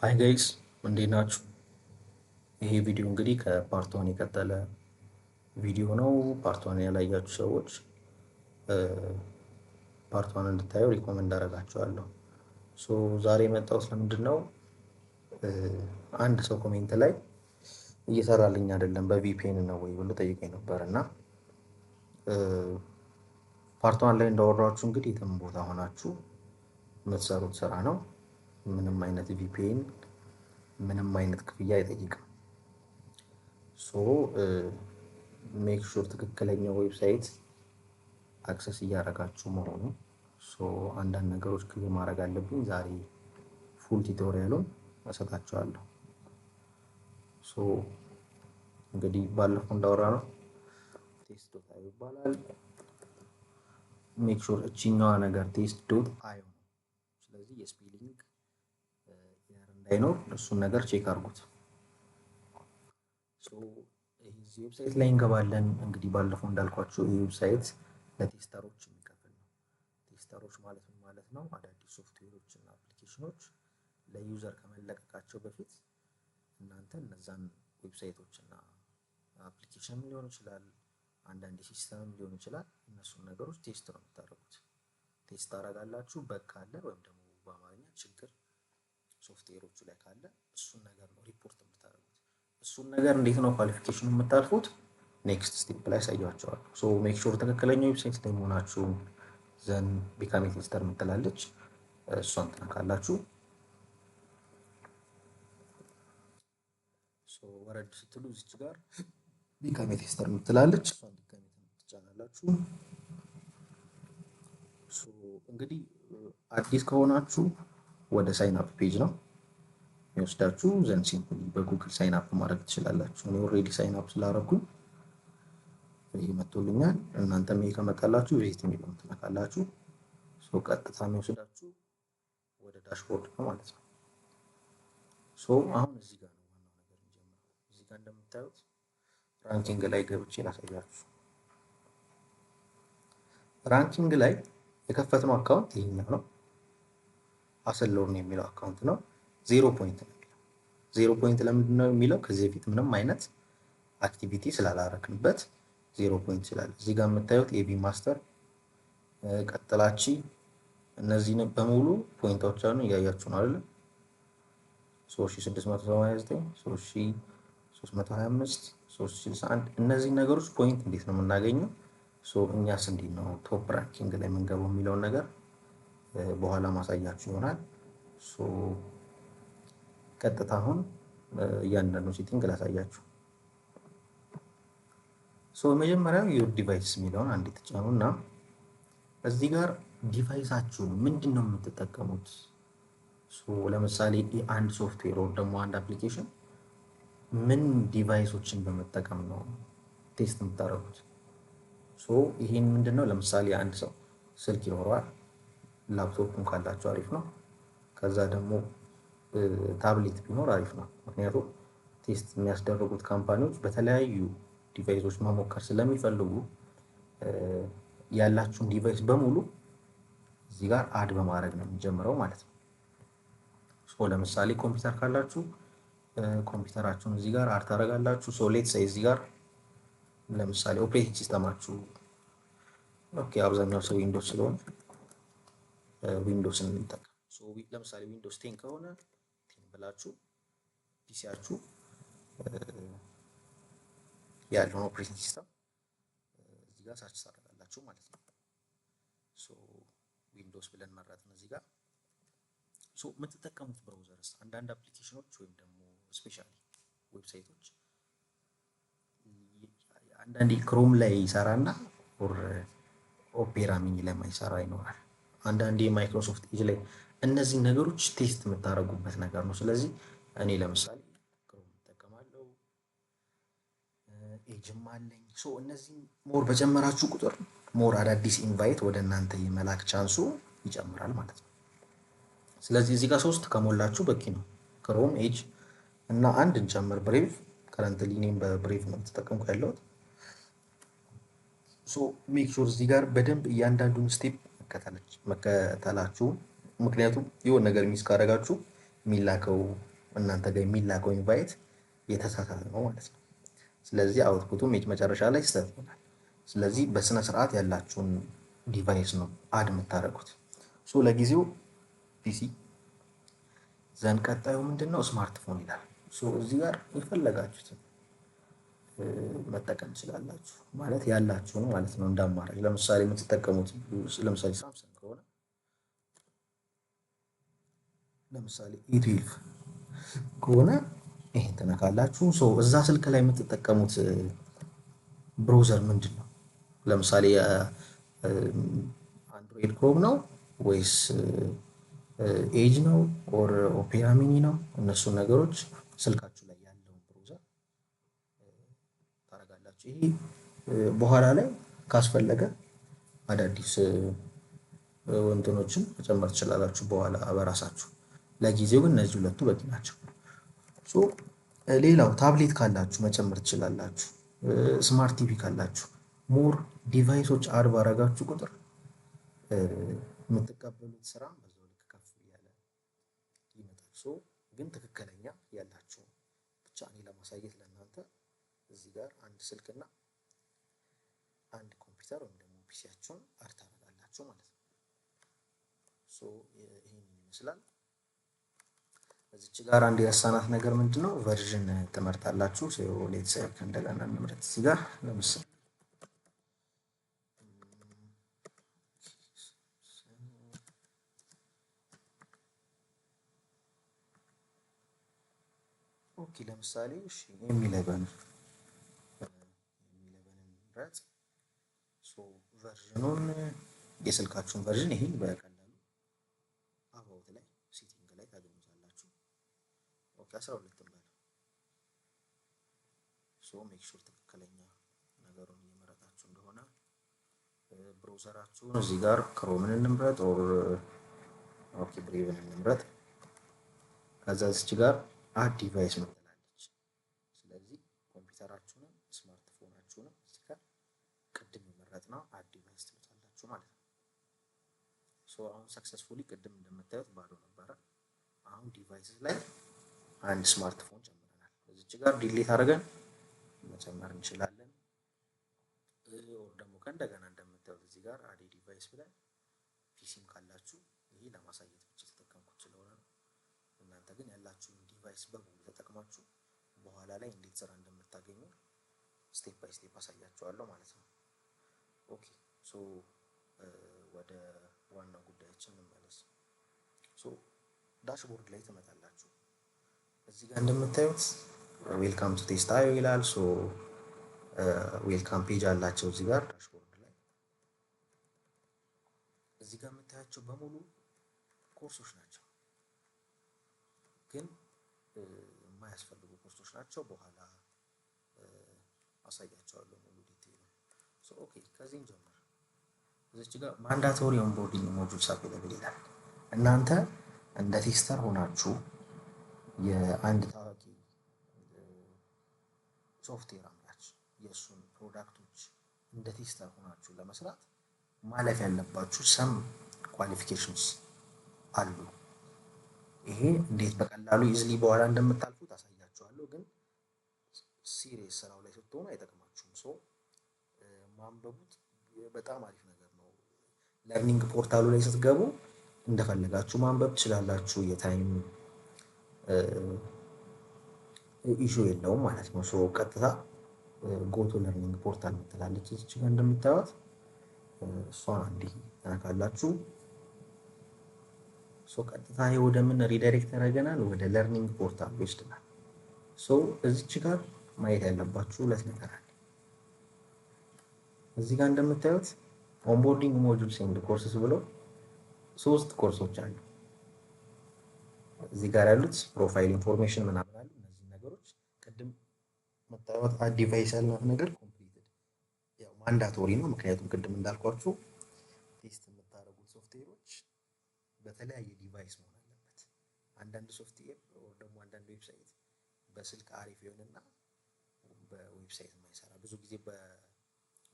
ሃይ ጋይስ እንዴት ናችሁ? ይሄ ቪዲዮ እንግዲህ ከፓርት 1 የቀጠለ ቪዲዮ ነው። ፓርት 1 ያላያችሁ ሰዎች ፓርት 1 እንድታዩ ሪኮመንድ አደርጋችኋለሁ። ዛሬ የመጣሁት ለምንድን ነው? አንድ ሰው ኮሜንት ላይ እየሰራልኝ አይደለም በቪፒኤን ነው ወይ ብሎ ጠይቀኝ ነበር እና ፓርት 1 ላይ እንዳወራችሁ እንግዲህ የትም ቦታ ሆናችሁ የምትሰሩት ስራ ነው። ምንም አይነት ቪፒኤን ምንም አይነት ክፍያ አይጠይቅም። ሜክ ሹር ትክክለኛ ዌብሳይት አክሰስ እያደረጋችሁ መሆኑ አንዳንድ ነገሮች ክሊር ማድረግ አለብኝ። ዛሬ ፉል ቱቶሪያሉን እሰጣችኋለሁ። እንግዲህ ባለፈው እንዳወራ ነው ቴስት ዶት አይ ይባላል። ሜክ ሹር እቺኛዋ ነገር ቴስት ዶት አይ ነው። ስለዚህ የስፔሊንግ ኤረር እንዳይኖር እሱን ነገር ቼክ አድርጉት። እዚህ ዌብሳይት ላይ እንገባለን። እንግዲህ ባለፈው እንዳልኳችሁ ይህ ዌብሳይት ለቴስተሮች የሚከፍል ነው። ቴስተሮች ማለት ምን ማለት ነው? አዳዲስ ሶፍትዌሮች እና አፕሊኬሽኖች ለዩዘር ከመለቀቃቸው በፊት እናንተ እነዛን ዌብሳይቶች እና አፕሊኬሽን ሊሆን ይችላል፣ አንዳንድ ሲስተም ሊሆን ይችላል። እነሱን ነገሮች ቴስት ነው የምታደርጉት። ቴስት ታደርጋላችሁ። በግ ካለ ወይም ደግሞ በአማርኛ ችግር ሶፍትዌሮቹ ላይ ካለ እሱን ነገር ነው ሪፖርት የምታደርጉት። እሱን ነገር እንዴት ነው ኳሊፊኬሽኑ የምታልፉት? ኔክስት ስቴፕ ላይ ያሳያቸዋለሁ። ሜክ ሹር ትክክለኛ ዌብሳይት ላይ መሆናችሁ ዘን ቢካም ቴስተር የምትላለች እሷን ትነካላችሁ። ወረድ ስትሉ እዚች ጋር ቢካም ቴስተር የምትላለች እሷን ቢካም ትጫናላችሁ። እንግዲህ አዲስ ከሆናችሁ ወደ ሳይን አፕ ፔጅ ነው የሚወስዳችሁ። ዘን ሲምፕሊ በጉግል ሳይን አፕ ማድረግ ትችላላችሁ። እኔ ኦልሬዲ ሳይን አፕ ስላደረኩኝ ይሄ መጥቶልኛል። እናንተም ይሄ ከመጣላችሁ ቪዚት የሚለውን ትነካላችሁ። ቀጥታ የሚወስዳችሁ ወደ ዳሽቦርድ ነው ማለት ነው። አሁን እዚህ ጋር ነው ዋናው ነገር የሚጀምረው። እዚህ ጋር እንደምታዩት ራንኪንግ ላይ ገብቼ ላሳያችሁ። ራንኪንግ ላይ የከፈትነው አካውንት ይሄኛው ነው። አሰሎር ነው የሚለው አካውንት ነው። 0 ፖይንት ነው የሚለው። 0 ፖይንት ለምንድን ነው የሚለው? ከዚህ በፊት ምንም አይነት አክቲቪቲ ስላላረክንበት 0 ፖይንት ስላለ። እዚህ ጋር የምታዩት ኤቢ ማስተር ቀጥላቺ እነዚህ በሙሉ ፖይንቶች አሉ። እያያችሁ ነው አይደል? 3689 3325 361 እነዚህ ነገሮች ፖይንት እንዴት ነው የምናገኘው? እኛስ እንዴት ነው ቶፕ ራንኪንግ ላይ የምንገባው የሚለውን ነገር በኋላ ማሳያችሁ ይሆናል። ቀጥታ አሁን እያንዳንዱ ሴቲንግ ላሳያችሁ። መጀመሪያው ዩር ዲቫይስ የሚለውን አንዴ ተጫኑና እዚህ ጋር ዲቫይሳችሁ ምንድን ነው የምትጠቀሙት? ለምሳሌ አንድ ሶፍትዌር ወይ ደግሞ አንድ አፕሊኬሽን ምን ዲቫይሶችን በመጠቀም ነው ቴስት የምታደርጉት? ይሄን ምንድነው? ለምሳሌ አንድ ሰው ስልክ ይኖረዋል። ላፕቶፕም ካላችሁ አሪፍ ነው። ከዛ ደግሞ ታብሌት ቢኖር አሪፍ ነው። ምክንያቱም ቴስት የሚያስደርጉት ካምፓኒዎች በተለያዩ ዲቫይሶች መሞከር ስለሚፈልጉ ያላችሁን ዲቫይስ በሙሉ እዚህ ጋር አድ በማድረግ ነው የሚጀምረው ማለት ነው። ለምሳሌ ኮምፒውተር ካላችሁ ኮምፒውተራችሁን እዚህ ጋር አድ ታደርጋላችሁ። ሌትስ ሴይ እዚህ ጋር ለምሳሌ ኦፕሬቲንግ ሲስተማችሁ አብዛኛው ሰው ዊንዶውስ ስለሆነ ዊንዶውስን እንጠቀም። ለምሳሌ ዊንዶውስ 10 ከሆነ 10 ብላችሁ ፒሲያችሁ ያለውን ኦፕሬቲንግ ሲስተም እዚህ ጋር ሰርች ታደርጋላችሁ ማለት ነው። ዊንዶውስ ብለን መረጥን እዚህ ጋር። የምትጠቀሙት ብራውዘርስ አንዳንድ አፕሊኬሽኖች ወይም ደግሞ ስፔሻሊ ዌብሳይቶች አንዳንዴ ክሮም ላይ ይሰራና ኦፔራ ሚኒ ላይ ማይሰራ ይኖራል። አንዳንዴ ማይክሮሶፍት ኤጅ ላይ እነዚህ ነገሮች ቴስት የምታደርጉበት ነገር ነው። ስለዚህ እኔ ለምሳሌ ክሮም እጠቀማለሁ፣ ኤጅም አለኝ። እነዚህ ሞር በጨመራችሁ ቁጥር ሞር አዳዲስ ኢንቫይት ወደ እናንተ የመላክ ቻንሱ ይጨምራል ማለት ነው። ስለዚህ እዚህ ጋር 3 ከሞላችሁ በቂ ነው። ክሮም፣ ኤጅ እና አንድ እንጨምር ብሬቭ። ከረንትሊ እኔም በብሬቭ ነው ተጠቀምኩ ያለሁት። ሜክ ሹር እዚህ ጋር በደንብ እያንዳንዱን ስቴፕ መከተላችሁ። ምክንያቱም የሆነ ነገር ሚስ ካደረጋችሁ የሚላከው እናንተ ጋር የሚላከው ኢንቫይት የተሳሳተ ነው ማለት ነው። ስለዚህ አውትፑቱም መጨረሻ ላይ ስህተት ይሆናል። ስለዚህ በስነ ስርዓት ያላችሁን ዲቫይስ ነው አድ የምታደርጉት። ሶ ለጊዜው ፒሲ ዘንድ ቀጣዩ ምንድነው? ስማርትፎን ይላል። ሶ እዚህ ጋር የፈለጋችሁትን መጠቀም ትችላላችሁ ማለት ያላችሁን ማለት ነው። እንዳማራጭ ለምሳሌ የምትጠቀሙት ለምሳሌ ሳምሰንግ ከሆነ ለምሳሌ E12 ከሆነ ይሄን ትነካላችሁ። ሶ እዛ ስልክ ላይ የምትጠቀሙት ብሮዘር ምንድን ነው? ለምሳሌ አንድሮይድ ክሮም ነው ወይስ ኤጅ ነው ኦር ኦፔራ ሚኒ ነው? እነሱን ነገሮች ስልካችሁ ላይ ያለውን ብሮዘር ታደርጋላችሁ። ይሄ በኋላ ላይ ካስፈለገ አዳዲስ እንትኖችን መጨመር ትችላላችሁ በኋላ በራሳችሁ። ለጊዜው ግን እነዚህ ሁለቱ በቂ ናቸው። ሶ ሌላው ታብሌት ካላችሁ መጨመር ትችላላችሁ። ስማርት ቲቪ ካላችሁ ሞር ዲቫይሶች አድ ባረጋችሁ ቁጥር የምትቀበሉት ስራም በዛው ልክ ከፍ እያለ ይመጣል። ሶ ግን ትክክለኛ ያላችሁ ብቻ እኔ ለማሳየት ለእናንተ እዚህ ጋር አንድ ስልክና አንድ ኮምፒውተር ወይም ደግሞ ፒሲያችሁን አድ ታደርጋላችሁ ማለት ነው። ሶ ይሄን ይመስላል። እዚች ጋር አንድ የረሳናት ነገር ምንድነው? ቨርዥን ትመርጣላችሁ። ሶ ሌትስ ሴይ እንደገና እንምረጥ። እዚህ ጋር ለምሳሌ ኦኬ ለምሳሌ እሺ M11 ምረጥ። ሶ ቨርዥኑን የስልካችሁን ቨርዥን ይሄን በቀላሉ አባውት ላይ ሴቲንግ ላይ ታገኙታላችሁ። ኦኬ 12 በል። ሶ ሜክ ሹር ትክክለኛ ነገሩን እየመረጣችሁ እንደሆነ ብሮዘራችሁን እዚህ ጋር ክሮምን እንምረጥ ኦር ኦኬ ብሬቭን እንምረጥ። ከዛ እዚህ ጋር አድ ዲቫይስ መጥላለች። ስለዚህ ኮምፒውተራችሁንም ስማርትፎናችሁንም እዚህ ጋር ቅድም የመረጥነው አድ ዲቫይስ ትሉታላችሁ ማለት ነው። ሶ አሁን ሰክሰስፉሊ ቅድም እንደምታዩት ባዶ ነበረ። አሁን ዲቫይስስ ላይ አንድ ስማርትፎን ጨምረናል። እዚህ ጋር ዲሊት አድርገን መጨመር እንችላለን። ኦር ደግሞ ከእንደገና እንደምታዩት እዚህ ጋር አድ ዲቫይስ ብለን ፒሲም ካላችሁ ይሄ ለማሳየት ብቻ ተጠቀምኩት ስለሆነ ነው። እናንተ ግን ያላችሁን ዲቫይስ በሙሉ ተጠቅማችሁ በኋላ ላይ እንዴት ስራ እንደምታገኙ ስቴፕ ባይ ስቴፕ አሳያችኋለሁ ማለት ነው። ኦኬ ሶ ወደ ዋናው ጉዳያችን እንመለስ። ሶ ዳሽቦርድ ላይ ትመጣላችሁ። እዚህ ጋር እንደምታዩት ዌልካም ቱ ቴስታዮ ይላል። ሶ ዌልካም ፔጅ አላቸው እዚህ ጋር ዳሽቦርድ ላይ። እዚህ ጋር የምታያቸው በሙሉ ኮርሶች ናቸው፣ ግን የማያስፈልጉ ኮርሶች ናቸው። በኋላ አሳያቸዋለሁ ሙሉ ዲቴይል። ሶ ኦኬ ከዚህም ጀምር። እዚህ ጋር ማንዳቶሪ ኦንቦርዲንግ ሞጁልስ አቬለብል ይላል። እናንተ እንደ ቴስተር ሆናችሁ የአንድ ታዋቂ ሶፍትዌር አምራች የእሱን ፕሮዳክቶች እንደ ቴስተር ሆናችሁ ለመስራት ማለፍ ያለባችሁ ሰም ኳሊፊኬሽንስ አሉ። ይሄ እንዴት በቀላሉ ኢዝሊ በኋላ እንደምታልፉት አሳያችኋለሁ፣ ግን ሲሪየስ ስራው ላይ ስትሆኑ አይጠቅማችሁም። ሶ ማንበቡት በጣም አሪፍ ነገር ነው። ለርኒንግ ፖርታሉ ላይ ስትገቡ እንደፈለጋችሁ ማንበብ ትችላላችሁ። የታይም ኢሹ የለውም ማለት ነው። ሶ ቀጥታ ጎቶ ለርኒንግ ፖርታል ምትላለች እዚህ ጋር እንደምታዩት እሷን አንዴ ተነካላችሁ። ሶ ቀጥታ ወደ ምን ሪዳይሬክት ያደርገናል? ወደ ለርኒንግ ፖርታል ይወስደናል። ሶ እዚች ጋር ማየት ያለባችሁ ሁለት ነገር አለ። እዚህ ጋር እንደምታዩት ኦንቦርዲንግ ሞጁልስ ኤንድ ኮርስስ ብሎ ሶስት ኮርሶች አሉ። እዚህ ጋር ያሉት ፕሮፋይል ኢንፎርሜሽን ምናምን አሉ። እነዚህ ነገሮች ቅድም መታወት አድ ዲቫይስ ያልናት ነገር ኮምፕሊትድ ያው ማንዳቶሪ ነው። ምክንያቱም ቅድም እንዳልኳችሁ ቴስት የምታደርጉት ሶፍትዌሮች በተለያየ ዲቫይስ መሆን አለበት። አንዳንድ ሶፍትዌር ወይ ደግሞ አንዳንድ ዌብሳይት በስልክ አሪፍ ይሆንና በዌብሳይት የማይሰራ ብዙ ጊዜ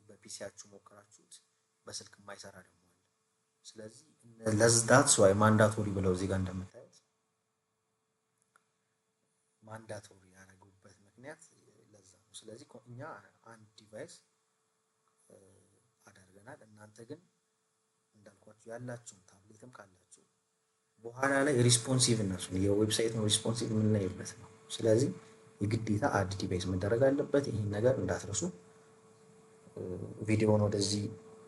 በፒሲያችሁ ሞክራችሁት በስልክ የማይሰራ ደግሞ አለ። ስለዚህ ለዛት ዋይ ማንዳቶሪ ብለው እዚህ ጋር እንደምታዩት ማንዳቶሪ ያደረጉበት ምክንያት ለዛ ነው። ስለዚህ እኛ አንድ ዲቫይስ አድርገናል። እናንተ ግን እንዳልኳችሁ ያላችሁን ታብሌትም ካላችሁ በኋላ ላይ ሪስፖንሲቭ እነሱ የዌብሳይት ነው ሪስፖንሲቭ የምናይበት ነው። ስለዚህ የግዴታ አድ ዲቫይስ መደረግ አለበት። ይህን ነገር እንዳትረሱ። ቪዲዮውን ወደዚህ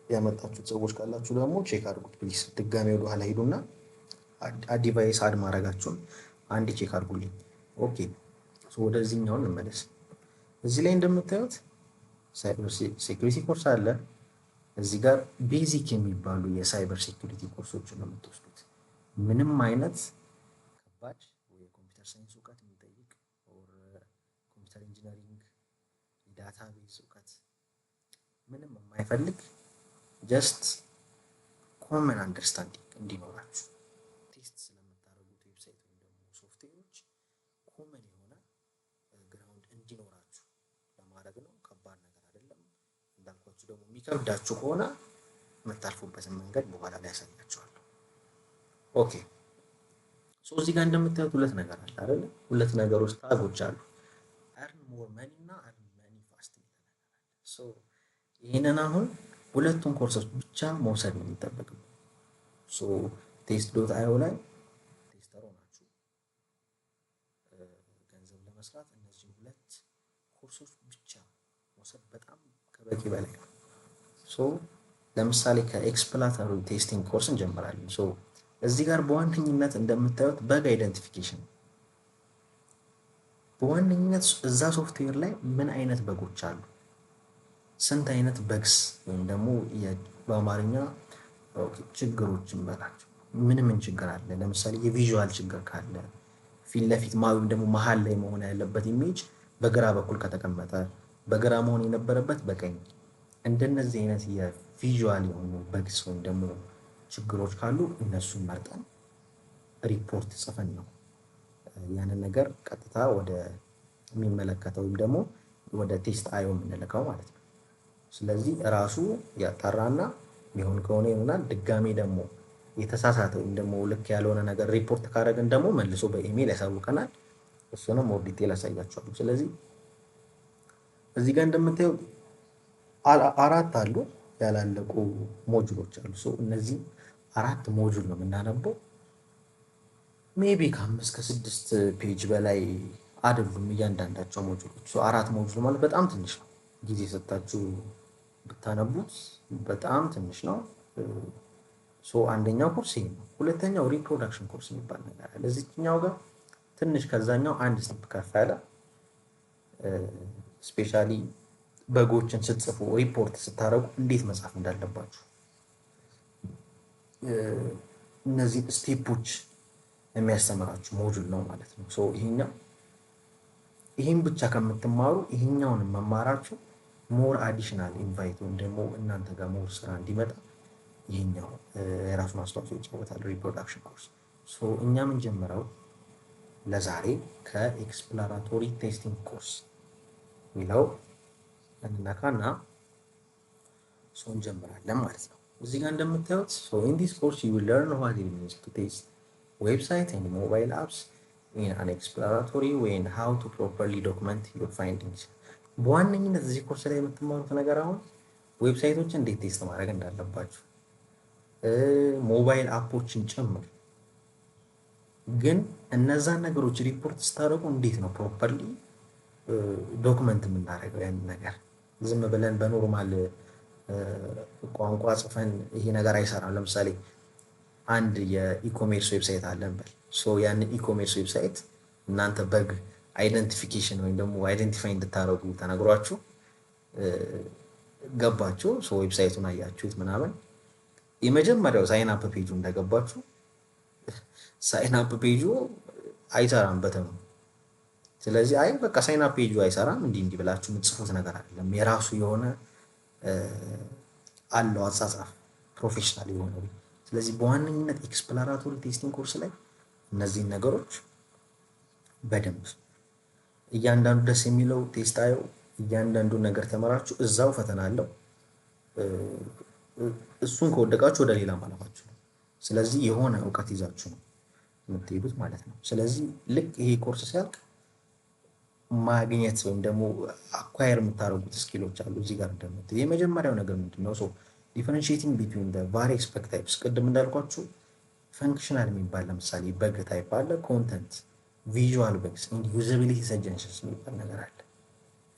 ያመጣችሁት ሰዎች ካላችሁ ደግሞ ቼክ አድርጉት ፕሊስ። ድጋሚ ወደ ኋላ ሂዱና አድ ዲቫይስ አድ ማድረጋችሁን አንድ ቼክ አድርጉልኝ። ኦኬ ወደዚህኛው እንመለስ። እዚህ ላይ እንደምታዩት ሳይበር ሴኩሪቲ ኮርስ አለ። እዚህ ጋር ቤዚክ የሚባሉ የሳይበር ሴኩሪቲ ኮርሶችን ነው የምትወስዱት። ምንም አይነት ከባድ የኮምፒውተር ሳይንስ እውቀት የሚጠይቅ ኮምፒውተር ኢንጂነሪንግ ዳታቤዝ እውቀት ምንም የማይፈልግ ጀስት ኮመን አንደርስታንዲንግ እንዲኖራችሁ ቴስት ስለምታደርጉት ዌብሳይት ወይም ደግሞ ሶፍትዌሮች ኮመን የሆነ ግራውንድ እንዲኖራችሁ ለማድረግ ነው። ከባድ ነገር አይደለም። እንዳልኳችሁ ደግሞ የሚከብዳችሁ ከሆነ የምታልፉበትን መንገድ በኋላ ላይ ያሳያችኋለሁ። ኦኬ እዚህ ጋር እንደምታዩት ሁለት ነገር አለ አይደል? ሁለት ነገሮች ታጎች አሉ። earn more money እና earn money fast ይላል። ይሄንን አሁን ሁለቱን ኮርሶች ብቻ መውሰድ ነው የሚጠበቅብን። test.io ላይ ቴስተር ሆናችሁ ገንዘብ ለመስራት እነዚህ ሁለት ኮርሶች ብቻ መውሰድ በጣም ከበቂ በላይ ነው። ለምሳሌ ከኤክስፕላተሪ ቴስቲንግ ኮርስ እንጀምራለን። እዚህ ጋር በዋነኝነት እንደምታዩት በግ አይደንቲፊኬሽን በዋነኝነት እዛ ሶፍትዌር ላይ ምን አይነት በጎች አሉ፣ ስንት አይነት በግስ ወይም ደግሞ በአማርኛ ችግሮችን በላቸው ምን ችግር አለ። ለምሳሌ የቪዥዋል ችግር ካለ ፊት ለፊት ወይም ደግሞ መሀል ላይ መሆን ያለበት ኢሜጅ በግራ በኩል ከተቀመጠ በግራ መሆን የነበረበት በቀኝ፣ እንደነዚህ አይነት የቪዥዋል የሆኑ በግስ ወይም ደግሞ ችግሮች ካሉ እነሱን መርጠን ሪፖርት ጽፈን ነው ያንን ነገር ቀጥታ ወደ የሚመለከተው ወይም ደግሞ ወደ ቴስት.io የምንልከው ማለት ነው። ስለዚህ ራሱ ያጣራና የሚሆን ከሆነ ይሆናል። ድጋሜ ደግሞ የተሳሳተ ወይም ደግሞ ልክ ያልሆነ ነገር ሪፖርት ካደረግን ደግሞ መልሶ በኢሜል ያሳውቀናል። እሱንም ሞር ዲቴል አሳያችኋለሁ። ስለዚህ እዚህ ጋር እንደምታዩ አራት አሉ ያላለቁ ሞጁሎች አሉ። እነዚህ አራት ሞጁል ነው የምናነበው። ሜቢ ከ5 ከ6 ፔጅ በላይ አይደሉም እያንዳንዳቸው ሞጁሎች። አራት ሞጁል ማለት በጣም ትንሽ ነው። ጊዜ ሰጣችሁ ብታነቡት በጣም ትንሽ ነው። አንደኛው ኮርስ ይሄ ነው። ሁለተኛው ሪፕሮዳክሽን ኮርስ የሚባል ነገር አለ። እዚህኛው ጋር ትንሽ ከዛኛው አንድ ስቴፕ ከፍ ያለ ስፔሻሊ በጎችን ስትጽፉ ሪፖርት ስታደርጉ እንዴት መጻፍ እንዳለባችሁ እነዚህ ስቴፖች የሚያስተምራችሁ ሞጁል ነው ማለት ነው። ይሄን ብቻ ከምትማሩ ይሄኛውን መማራችሁ ሞር አዲሽናል ኢንቫይት ወይም ደግሞ እናንተ ጋር ሞር ስራ እንዲመጣ ይሄኛው የራሱን አስተዋጽኦ ይጫወታል ሪፕሮዳክሽን ኮርስ። እኛ የምንጀምረው ለዛሬ ከኤክስፕሎራቶሪ ቴስቲንግ ኮርስ የሚለው እንነካና እንጀምራለን ማለት ነው። እዚህ ጋር እንደምታዩት in this course you will learn what it means to test website and mobile apps in an exploratory way and how to properly document your findings። በዋነኝነት እዚህ ኮርስ ላይ የምትማሩት ነገር አሁን ዌብሳይቶችን እንዴት ቴስት ማድረግ እንዳለባችሁ ሞባይል አፖችን ጨምር። ግን እነዛን ነገሮች ሪፖርት ስታደርጉ እንዴት ነው ፕሮፐርሊ ዶክመንት የምናደርገው ያን ነገር ዝም ብለን በኖርማል ቋንቋ ጽፈን ይሄ ነገር አይሰራም። ለምሳሌ አንድ የኢኮሜርስ ዌብሳይት አለን በል ያን ኢኮሜርስ ዌብሳይት እናንተ በግ አይደንቲፊኬሽን ወይም ደግሞ አይደንቲፋይ እንድታደርጉ ተነግሯችሁ ገባችሁ ዌብሳይቱን አያችሁት ምናምን የመጀመሪያው ሳይን አፕ ፔጁ እንደገባችሁ ሳይን አፕ ፔጁ አይሰራም በተም። ስለዚህ በቃ ሳይን አፕ ፔጁ አይሰራም እንዲህ ብላችሁ የምትጽፉት ነገር አይደለም። የራሱ የሆነ አለው አጻጻፍ ፕሮፌሽናል የሆነ። ስለዚህ በዋነኝነት ኤክስፕሎራቶሪ ቴስቲንግ ኮርስ ላይ እነዚህ ነገሮች በደንብ እያንዳንዱ ደስ የሚለው ቴስት.io እያንዳንዱ ነገር ተመራችሁ እዛው ፈተና አለው። እሱን ከወደቃችሁ ወደ ሌላ ማለፋችሁ ነው። ስለዚህ የሆነ እውቀት ይዛችሁ ነው የምትሄዱት ማለት ነው። ስለዚህ ልክ ይሄ ኮርስ ሲያልቅ ማግኘት ወይም ደግሞ አኳየር የምታደርጉት ስኪሎች አሉ እዚህ ጋር እንደምትል የመጀመሪያው ነገር ምንድን ነው? ዲፈረንሺዬቲንግ ቢትዊን ቫሪየስ በግ ታይፕስ ቅድም እንዳልኳችሁ ፈንክሽናል የሚባል ለምሳሌ በግ ታይፕ አለ፣ ኮንተንት፣ ቪዥዋል በግስ፣ ዩዘቢሊቲ ሰጀሽንስ የሚባል ነገር አለ።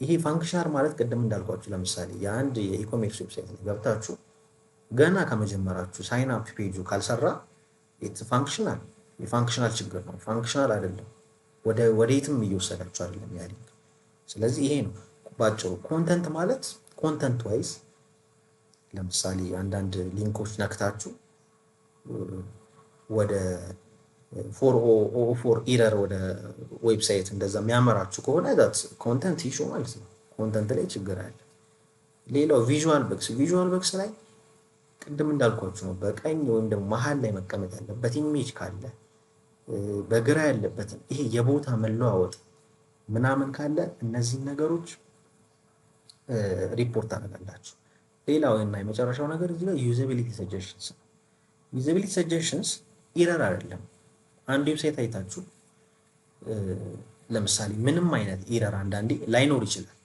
ይሄ ፋንክሽናል ማለት ቅድም እንዳልኳችሁ ለምሳሌ የአንድ የኢኮሜርስ ዌብሳይት ላይ ገብታችሁ ገና ከመጀመራችሁ ሳይን አፕ ፔጁ ካልሰራ ፋንክሽናል የፋንክሽናል ችግር ነው። ፋንክሽናል አይደለም፣ ወደ የትም እየወሰዳችሁ አይደለም ያ ሊንክ። ስለዚህ ይሄ ነው ባጭሩ። ኮንተንት ማለት ኮንተንት ዋይዝ ለምሳሌ አንዳንድ ሊንኮች ነክታችሁ ወደ ፎር ኢረር ወደ ዌብሳይት እንደዛ የሚያመራችሁ ከሆነ ኮንተንት ኢሹ ማለት ነው። ኮንተንት ላይ ችግር አለ። ሌላው ቪዥዋል በግስ ላይ ቅድም እንዳልኳችሁ ነው። በቀኝ ወይም ደግሞ መሀል ላይ መቀመጥ ያለበት ኢሜጅ ካለ በግራ ያለበትን ይሄ የቦታ መለዋወጥ ምናምን ካለ እነዚህን ነገሮች ሪፖርት ታደርጋላችሁ። ሌላው እና የመጨረሻው ነገር እዚህ ላይ ዩዘቢሊቲ ሰጀሽንስ ነው። ዩዘቢሊቲ ሰጀሽንስ ኢረር አይደለም። አንድ ዌብሳይት አይታችሁ ለምሳሌ ምንም አይነት ኢረር አንዳንዴ ላይኖር ይችላል።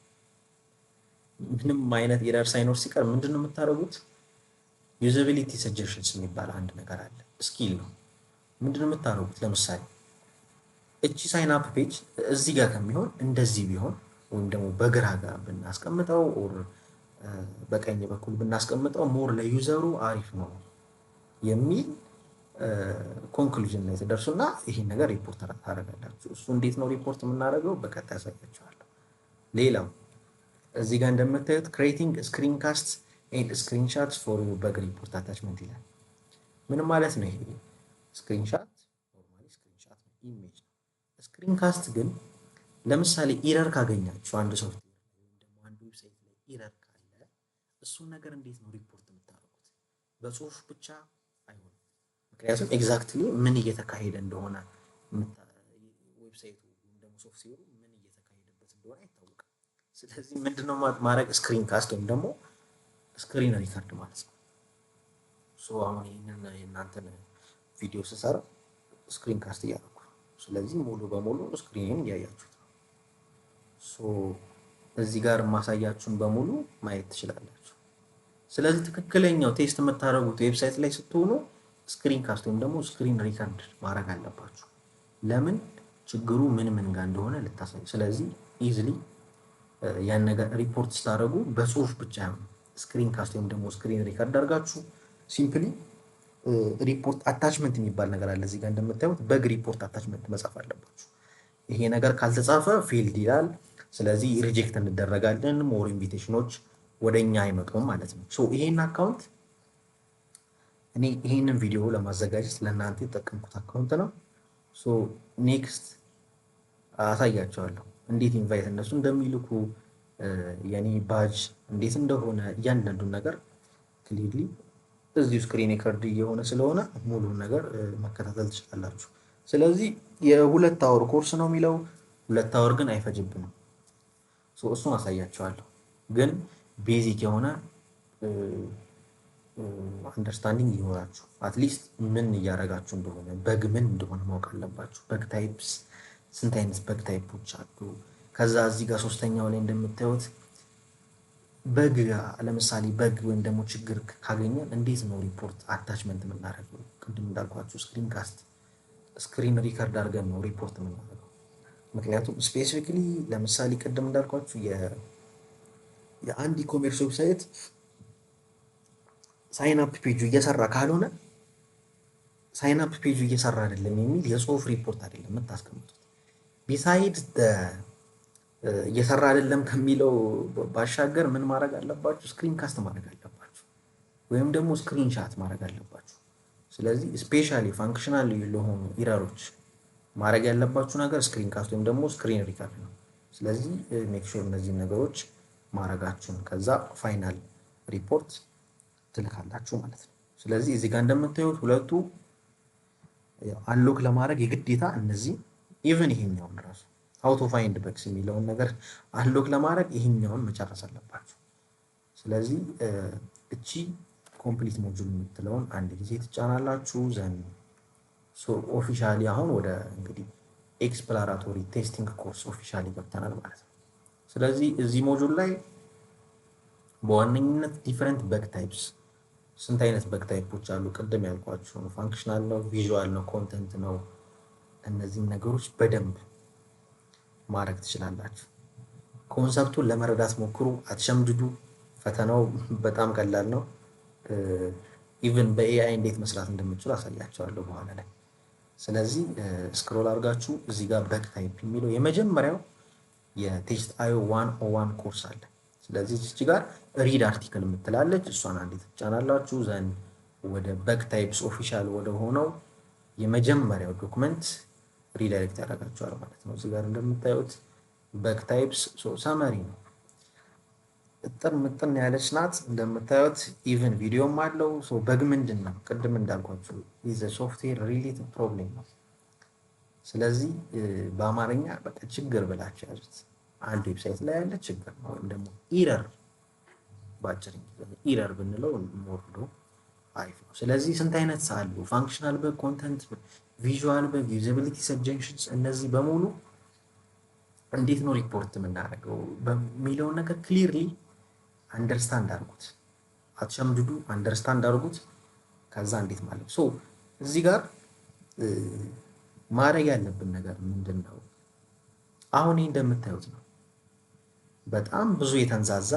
ምንም አይነት ኢረር ሳይኖር ሲቀር ምንድነው የምታደርጉት? ዩዘቢሊቲ ሰጀሽንስ የሚባል አንድ ነገር አለ፣ ስኪል ነው። ምንድነው የምታደርጉት? ለምሳሌ እቺ ሳይን አፕ ፔጅ እዚህ ጋር ከሚሆን እንደዚህ ቢሆን ወይም ደግሞ በግራ ጋር ብናስቀምጠው ኦር በቀኝ በኩል ብናስቀምጠው ሞር ለዩዘሩ አሪፍ ነው የሚል ኮንክሉዥን ላይ ተደርሱና ይሄን ነገር ሪፖርት ታደርጋላችሁ። እሱ እንዴት ነው ሪፖርት የምናደርገው? በቀጣይ ያሳያችኋለሁ። ሌላው እዚህ ጋር እንደምታዩት ክሬቲንግ ስክሪን ካስት ኤንድ ስክሪንሾትስ ፎር በግ ሪፖርት አታችመንት ይላል። ምን ማለት ነው ይሄ? ስክሪንሾት ኖርማሊ ስክሪንሾት ኢሜጅ ነው። ስክሪን ካስት ግን ለምሳሌ ኢረር ካገኛችሁ አንድ ሶፍትዌር ወይም ደግሞ አንድ ዌብሳይት ላይ ኢረር ካለ እሱን ነገር እንዴት ነው ሪፖርት የምታደርጉት? በጽሁፍ ብቻ አይሆንም። ምክንያቱም ኤግዛክትሊ ምን እየተካሄደ እንደሆነ ዌብሳይቱ ወይም ደግሞ ሶፍትዌሩ ምን እየተካሄደበት እንደሆነ አይታወቅም። ስለዚህ ምንድነው ማድረግ? ስክሪን ካስት ወይም ደግሞ ስክሪን ሪከርድ ማለት ነው። አሁን ይህንን የእናንተን ቪዲዮ ስሰራ ስክሪን ካስት እያደረኩ፣ ስለዚህ ሙሉ በሙሉ ስክሪንን እያያችሁት ነው። እዚህ ጋር ማሳያችሁን በሙሉ ማየት ትችላላችሁ። ስለዚህ ትክክለኛው ቴስት የምታደርጉት ዌብሳይት ላይ ስትሆኑ ስክሪን ካስት ወይም ደግሞ ስክሪን ሪከርድ ማድረግ አለባችሁ። ለምን? ችግሩ ምን ጋር እንደሆነ ልታሳዩ። ስለዚህ ኢዝሊ ያን ነገር ሪፖርት ስታደርጉ በጽሁፍ ብቻ ነው ስክሪን ካስት ወይም ደግሞ ስክሪን ሪከርድ አድርጋችሁ ሲምፕሊ ሪፖርት አታችመንት የሚባል ነገር አለ። እዚህ ጋር እንደምታዩት በግ ሪፖርት አታችመንት መጻፍ አለባችሁ። ይሄ ነገር ካልተጻፈ ፊልድ ይላል። ስለዚህ ሪጀክት እንደረጋለን። ሞር ኢንቪቴሽኖች ወደኛ አይመጡም ማለት ነው። ይሄን አካውንት እኔ ይሄንን ቪዲዮ ለማዘጋጀት ለእናንተ የተጠቀምኩት አካውንት ነው። ኔክስት አሳያቸዋለሁ እንዴት ኢንቫይት እነሱ እንደሚልኩ የኔ ባጅ እንዴት እንደሆነ እያንዳንዱን ነገር ክሊርሊ እዚሁ ስክሪን ሪከርድ እየሆነ ስለሆነ ሙሉን ነገር መከታተል ትችላላችሁ። ስለዚህ የ2 አወር ኮርስ ነው የሚለው 2 አወር ግን አይፈጅብንም። እሱን አሳያቸዋለሁ። ግን ቤዚክ የሆነ አንደርስታንዲንግ ይኖራችሁ። አትሊስት ምን እያደረጋችሁ እንደሆነ በግ ምን እንደሆነ ማወቅ አለባችሁ። በግ ታይፕስ ስንት አይነት በግ ታይፖች አሉ። ከዛ እዚህ ጋር ሶስተኛው ላይ እንደምታዩት በግ ለምሳሌ በግ ወይም ደግሞ ችግር ካገኘን እንዴት ነው ሪፖርት አታችመንት የምናደርገው? ቅድም እንዳልኳችሁ ስክሪን ካስት ስክሪን ሪከርድ አድርገን ነው ሪፖርት የምናደርገው። ምክንያቱም ስፔሲፊክሊ ለምሳሌ ቅድም እንዳልኳችሁ የአንድ ኢኮሜርስ ዌብሳይት ሳይን አፕ ፔጁ እየሰራ ካልሆነ ሳይን አፕ ፔጁ እየሰራ አይደለም የሚል የጽሁፍ ሪፖርት አይደለም የምታስቀምጡት። ቢሳይድ እየሰራ አይደለም ከሚለው ባሻገር ምን ማድረግ አለባችሁ? ስክሪን ካስት ማድረግ አለባችሁ፣ ወይም ደግሞ ስክሪን ሻት ማድረግ አለባችሁ። ስለዚህ ስፔሻሊ ፋንክሽናል ለሆኑ ኢረሮች ማድረግ ያለባችሁ ነገር ስክሪን ካስት ወይም ደግሞ ስክሪን ሪከርድ ነው። ስለዚህ ሜክ ሹር እነዚህን ነገሮች ማድረጋችሁን ከዛ ፋይናል ሪፖርት ትልካላችሁ ማለት ነው። ስለዚህ እዚህ ጋር እንደምታዩት ሁለቱ አንሎክ ለማድረግ የግዴታ እነዚህ ኢቭን ይሄኛውን ራሱ አውቶ ፋይንድ በግስ የሚለውን ነገር አንሎክ ለማድረግ ይሄኛውን መጨረስ አለባችሁ። ስለዚህ እቺ ኮምፕሊት ሞጁል የምትለውን አንድ ጊዜ ትጫናላችሁ። ዘን ኦፊሻሊ አሁን ወደ እንግዲህ ኤክስፕሎራቶሪ ቴስቲንግ ኮርስ ኦፊሻሊ ገብተናል ማለት ነው። ስለዚህ እዚህ ሞጁል ላይ በዋነኝነት ዲፈረንት በግ ታይፕስ፣ ስንት አይነት በግ ታይፖች አሉ? ቅድም ያልኳችሁ ነው። ፋንክሽናል ነው፣ ቪዥዋል ነው፣ ኮንተንት ነው። እነዚህን ነገሮች በደንብ ማድረግ ትችላላችሁ። ኮንሰፕቱን ለመረዳት ሞክሩ፣ አትሸምድዱ። ፈተናው በጣም ቀላል ነው። ኢቭን በኤአይ እንዴት መስራት እንደምችሉ አሳያቸዋለሁ በኋላ ላይ። ስለዚህ ስክሮል አድርጋችሁ እዚህ ጋር በግ ታይፕ የሚለው የመጀመሪያው የቴስት አዮ 101 ኮርስ አለ። ስለዚህ እዚህ ጋር ሪድ አርቲክል የምትላለች እሷን አንዴ ትጫናላችሁ። ዘንድ ወደ በግ ታይፕስ ኦፊሻል ወደ ሆነው የመጀመሪያው ዶክመንት ሪዳይሬክት ያደርጋችኋል ማለት ነው። እዚህ ጋር እንደምታዩት በግ ታይፕስ ሰመሪ ነው። እጥር ምጥን ያለች ናት እንደምታዩት። ኢቭን ቪዲዮም አለው። በግ ምንድን ነው? ቅድም እንዳልኳችሁ ኢዝ ሶፍትዌር ሪሌትድ ፕሮብሌም ነው። ስለዚህ በአማርኛ በቃ ችግር ብላችሁ ያዙት። አንድ ዌብሳይት ላይ ያለ ችግር ነው፣ ወይም ደግሞ ኢረር፣ ባጭር ኢረር ብንለው ሞርዶ አሪፍ ነው። ስለዚህ ስንት አይነት አሉ? ፋንክሽናል በግ፣ ኮንተንት፣ ቪዥዋል በግ፣ ዩዛቢሊቲ ሰብጀክሽንስ። እነዚህ በሙሉ እንዴት ነው ሪፖርት የምናደርገው በሚለውን ነገር ክሊርሊ አንደርስታንድ አድርጉት። አትሸምድዱ፣ አንደርስታንድ አድርጉት። ከዛ እንዴት ማለት ነው። እዚህ ጋር ማድረግ ያለብን ነገር ምንድን ነው? አሁን ይህ እንደምታዩት ነው። በጣም ብዙ የተንዛዛ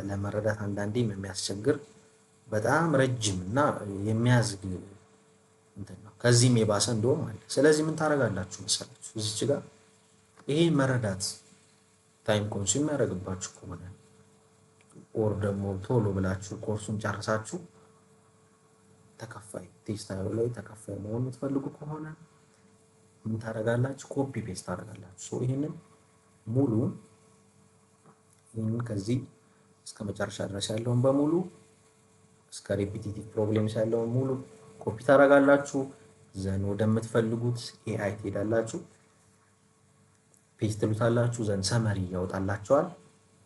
ለመረዳት አንዳንዴም የሚያስቸግር በጣም ረጅም እና የሚያዝግ እንትን ነው። ከዚህም የባሰ እንደውም አለ። ስለዚህ ምን ታደርጋላችሁ መሰላችሁ? እዚች ጋር ይሄን መረዳት ታይም ኮንሱም ያደርግባችሁ ከሆነ ኦር ደግሞ ቶሎ ብላችሁ ኮርሱን ጨርሳችሁ ተከፋይ ቴስታዩ ላይ ተከፋይ መሆን የምትፈልጉ ከሆነ ምን ታደርጋላችሁ? ኮፒ ፔስት ታደርጋላችሁ። ይሄንን ሙሉ ከዚህ እስከ መጨረሻ ድረስ ያለውን በሙሉ እስከ ሪፒቲቲቭ ፕሮብሌምስ ያለውን ሙሉ ኮፒ ታደርጋላችሁ። ዘን ወደምትፈልጉት ኤአይ ትሄዳላችሁ፣ ፔስት ትሉታላችሁ። ዘን ሰመሪ ያወጣላችኋል።